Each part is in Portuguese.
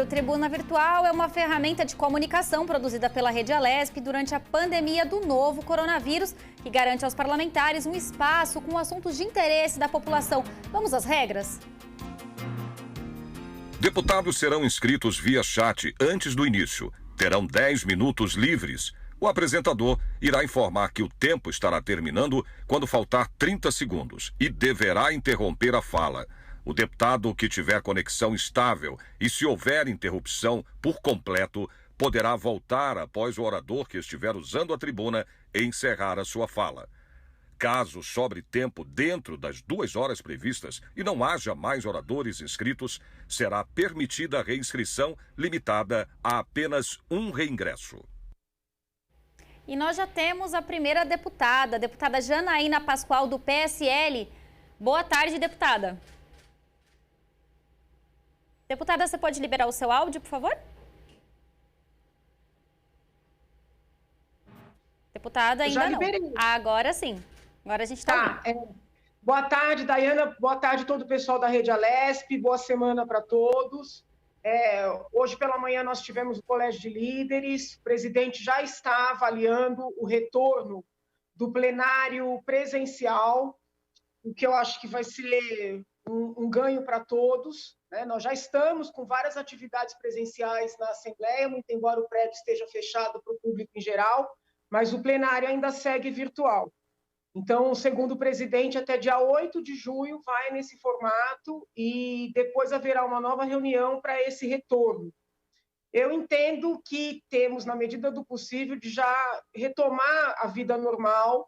o Tribuna Virtual é uma ferramenta de comunicação produzida pela Rede Alesp durante a pandemia do novo coronavírus, que garante aos parlamentares um espaço com assuntos de interesse da população. Vamos às regras? Deputados serão inscritos via chat antes do início. Terão 10 minutos livres. O apresentador irá informar que o tempo estará terminando quando faltar 30 segundos e deverá interromper a fala. O deputado que tiver conexão estável e se houver interrupção por completo, poderá voltar após o orador que estiver usando a tribuna e encerrar a sua fala. Caso sobre tempo dentro das 2 horas previstas e não haja mais oradores inscritos, será permitida a reinscrição limitada a apenas um reingresso. E nós já temos a primeira deputada, a deputada Janaína Pascoal, do PSL. Boa tarde, deputada. Deputada, você pode liberar o seu áudio, por favor? Deputada, ainda já não. Liberei. Agora sim. Agora a gente está Boa tarde, Daiana. Boa tarde a todo o pessoal da Rede Alesp. Boa semana para todos. Hoje pela manhã nós tivemos o Colégio de Líderes. O presidente já está avaliando o retorno do plenário presencial, o que eu acho que vai ser um ganho para todos, né? Nós já estamos com várias atividades presenciais na Assembleia, muito embora o prédio esteja fechado para o público em geral, mas o plenário ainda segue virtual. Então, segundo o presidente, até dia 8 de junho vai nesse formato e depois haverá uma nova reunião para esse retorno. Eu entendo que temos, na medida do possível, de já retomar a vida normal,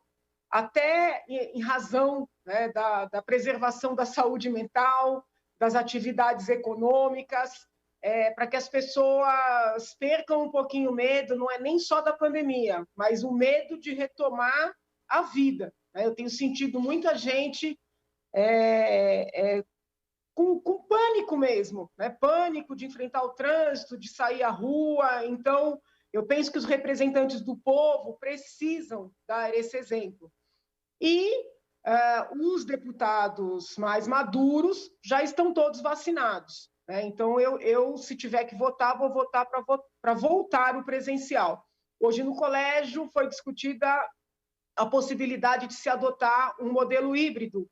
até em razão, né, da preservação da saúde mental, das atividades econômicas, para que as pessoas percam um pouquinho o medo, não é nem só da pandemia, mas o medo de retomar a vida. Eu tenho sentido muita gente com pânico mesmo, né? Pânico de enfrentar o trânsito, de sair à rua. Então, eu penso que os representantes do povo precisam dar esse exemplo. E os deputados mais maduros já estão todos vacinados, né? Então, eu, se tiver que votar, vou votar para voltar o presencial. Hoje, no colégio, foi discutida a possibilidade de se adotar um modelo híbrido.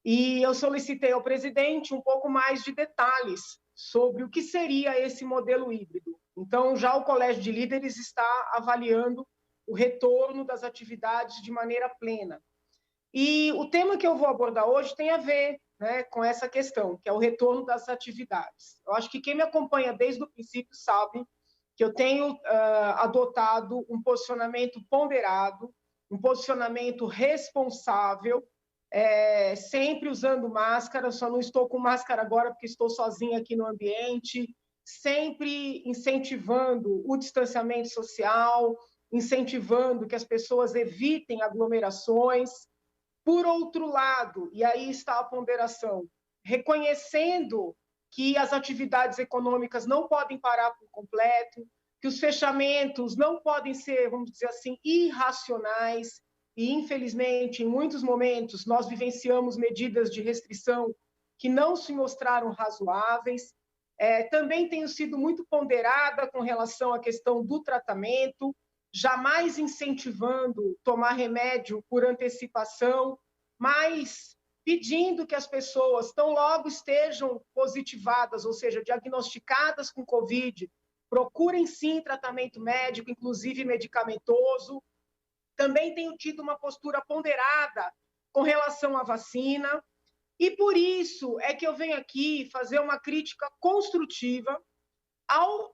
E eu solicitei ao presidente um pouco mais de detalhes sobre o que seria esse modelo híbrido. Então, já o Colégio de Líderes está avaliando o retorno das atividades de maneira plena. E o tema que eu vou abordar hoje tem a ver, né, com essa questão, que é o retorno das atividades. Eu acho que quem me acompanha desde o princípio sabe que eu tenho adotado um posicionamento ponderado, um posicionamento responsável, sempre usando máscara. Só não estou com máscara agora porque estou sozinha aqui no ambiente, sempre incentivando o distanciamento social, incentivando que as pessoas evitem aglomerações. Por outro lado, e aí está a ponderação, reconhecendo que as atividades econômicas não podem parar por completo, que os fechamentos não podem ser, vamos dizer assim, irracionais, e, infelizmente, em muitos momentos, nós vivenciamos medidas de restrição que não se mostraram razoáveis. Também tenho sido muito ponderada com relação à questão do tratamento, jamais incentivando tomar remédio por antecipação, mas pedindo que as pessoas, tão logo estejam positivadas, ou seja, diagnosticadas com Covid, procurem sim tratamento médico, inclusive medicamentoso. Também tenho tido uma postura ponderada com relação à vacina, e por isso é que eu venho aqui fazer uma crítica construtiva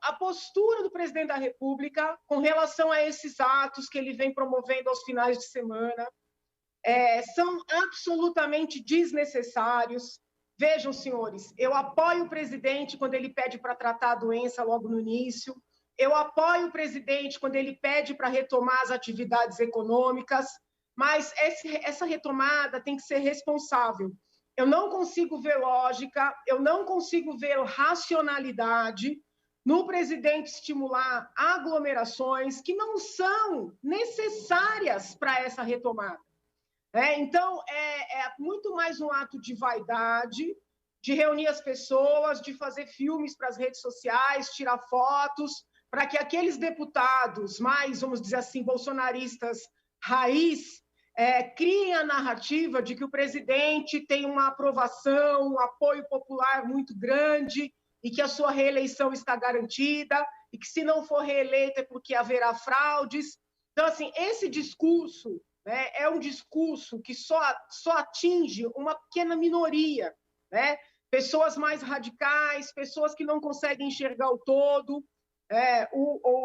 à postura do presidente da República com relação a esses atos que ele vem promovendo aos finais de semana. São absolutamente desnecessários. Vejam, senhores, eu apoio o presidente quando ele pede para tratar a doença logo no início, eu apoio o presidente quando ele pede para retomar as atividades econômicas, mas essa retomada tem que ser responsável. Eu não consigo ver lógica, eu não consigo ver racionalidade no presidente estimular aglomerações que não são necessárias para essa retomada. Então, é muito mais um ato de vaidade, de reunir as pessoas, de fazer filmes para as redes sociais, tirar fotos, para que aqueles deputados mais, vamos dizer assim, bolsonaristas raiz, criem a narrativa de que o presidente tem uma aprovação, um apoio popular muito grande e que a sua reeleição está garantida e que, se não for reeleito, é porque haverá fraudes. Então, assim, esse discurso, né, é um discurso que só atinge uma pequena minoria, né? Pessoas mais radicais, pessoas que não conseguem enxergar o todo.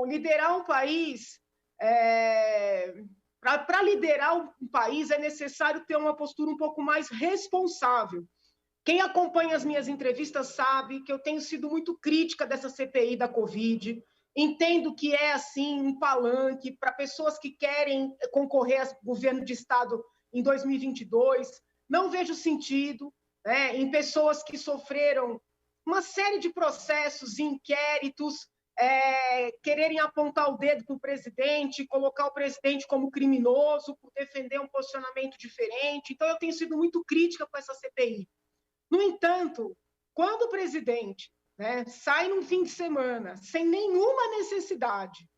Liderar um país, para liderar um país é necessário ter uma postura um pouco mais responsável. Quem acompanha as minhas entrevistas sabe que eu tenho sido muito crítica dessa CPI da Covid. Entendo que é, assim, um palanque para pessoas que querem concorrer ao governo de Estado em 2022. Não vejo sentido, né, em pessoas que sofreram uma série de processos e inquéritos, quererem apontar o dedo para o presidente, colocar o presidente como criminoso por defender um posicionamento diferente. Então, eu tenho sido muito crítica com essa CPI. No entanto, quando o presidente, né, sai num fim de semana, sem nenhuma necessidade,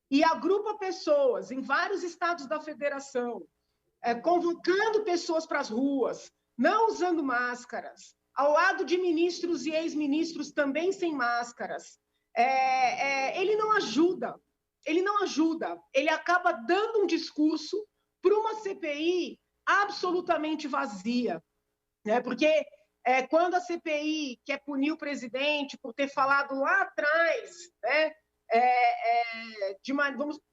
e agrupa pessoas em vários estados da federação, convocando pessoas para as ruas, não usando máscaras, ao lado de ministros e ex-ministros também sem máscaras, ele não ajuda, ele acaba dando um discurso para uma CPI absolutamente vazia, né? Porque quando a CPI quer punir o presidente por ter falado lá atrás, né,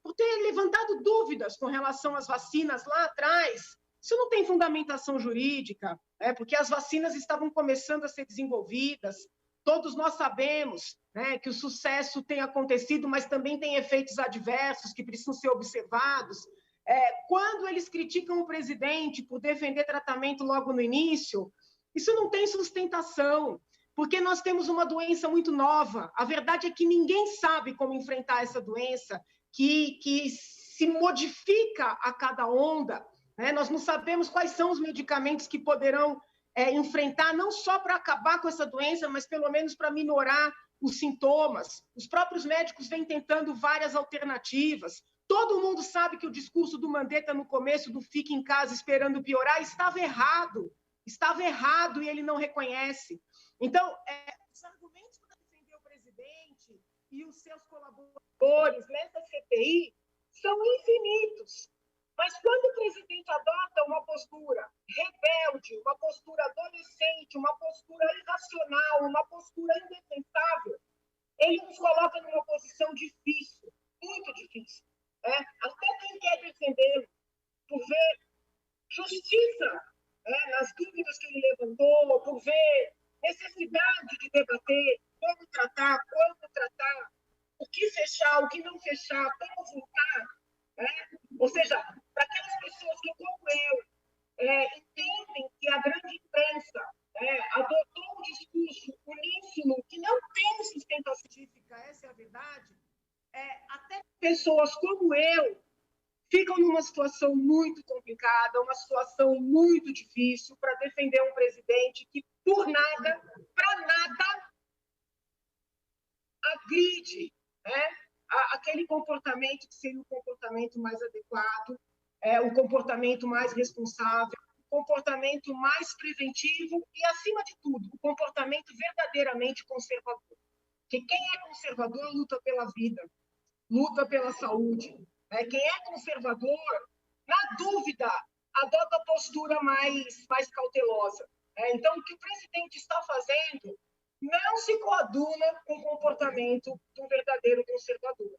por ter levantado dúvidas com relação às vacinas lá atrás, isso não tem fundamentação jurídica, porque as vacinas estavam começando a ser desenvolvidas. Todos nós sabemos, né, que o sucesso tem acontecido, mas também tem efeitos adversos que precisam ser observados. Quando eles criticam o presidente por defender tratamento logo no início, isso não tem sustentação, porque nós temos uma doença muito nova. A verdade é que ninguém sabe como enfrentar essa doença, que se modifica a cada onda, né? Nós não sabemos quais são os medicamentos que poderão enfrentar, não só para acabar com essa doença, mas pelo menos para minorar os sintomas. Os próprios médicos vêm tentando várias alternativas. Todo mundo sabe que o discurso do Mandetta no começo do fique em casa esperando piorar estava errado e ele não reconhece. Então, os argumentos para defender o presidente e os seus colaboradores nessa CPI são infinitos. Mas quando o presidente adota uma postura rebelde, uma postura adolescente, uma postura irracional, uma postura indefensável, ele nos coloca numa posição difícil, muito difícil. Até quem quer defendê-lo, por ver justiça nas dúvidas que ele levantou, por ver necessidade de debater como tratar, quando tratar, o que fechar, o que não fechar, como voltar. Ou seja, para aquelas pessoas que, como eu, entendem que a grande imprensa adotou um discurso uníssono que não tem sustentação científica, essa é a verdade, até pessoas como eu ficam numa situação muito complicada, uma situação muito difícil para defender um presidente que, por nada, para nada, agride, aquele comportamento que seria o comportamento mais adequado, o comportamento mais responsável, o comportamento mais preventivo e, acima de tudo, o comportamento verdadeiramente conservador. Porque quem é conservador luta pela vida, luta pela saúde. Quem é conservador, na dúvida, adota a postura mais cautelosa. Então, o que o presidente está fazendo não se coaduna com o comportamento de um verdadeiro conservador.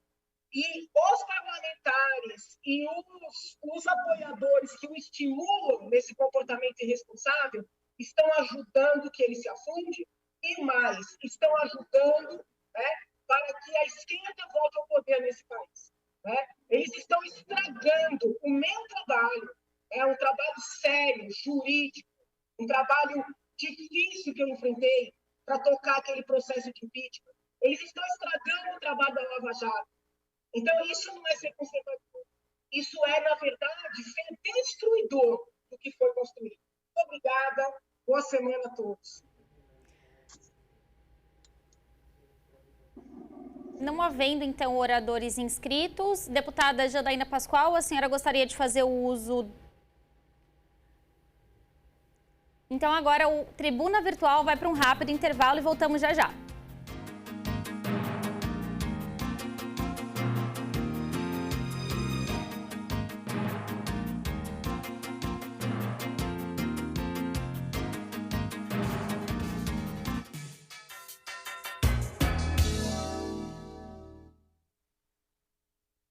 E os parlamentares e os apoiadores que o estimulam nesse comportamento irresponsável estão ajudando que ele se afunde e mais, estão ajudando para que a esquerda volte ao poder nesse país. Eles estão estragando o meu trabalho, um trabalho sério, jurídico, um trabalho difícil que eu enfrentei para tocar aquele processo de impeachment. Eles estão estragando o trabalho da Lava Jato. Então, isso não é ser conservador. Isso é, na verdade, ser destruidor do que foi construído. Obrigada. Boa semana a todos. Não havendo, então, oradores inscritos, deputada Janaína Pascoal, a senhora gostaria de fazer o uso... Então, agora o Tribuna Virtual vai para um rápido intervalo e voltamos já já.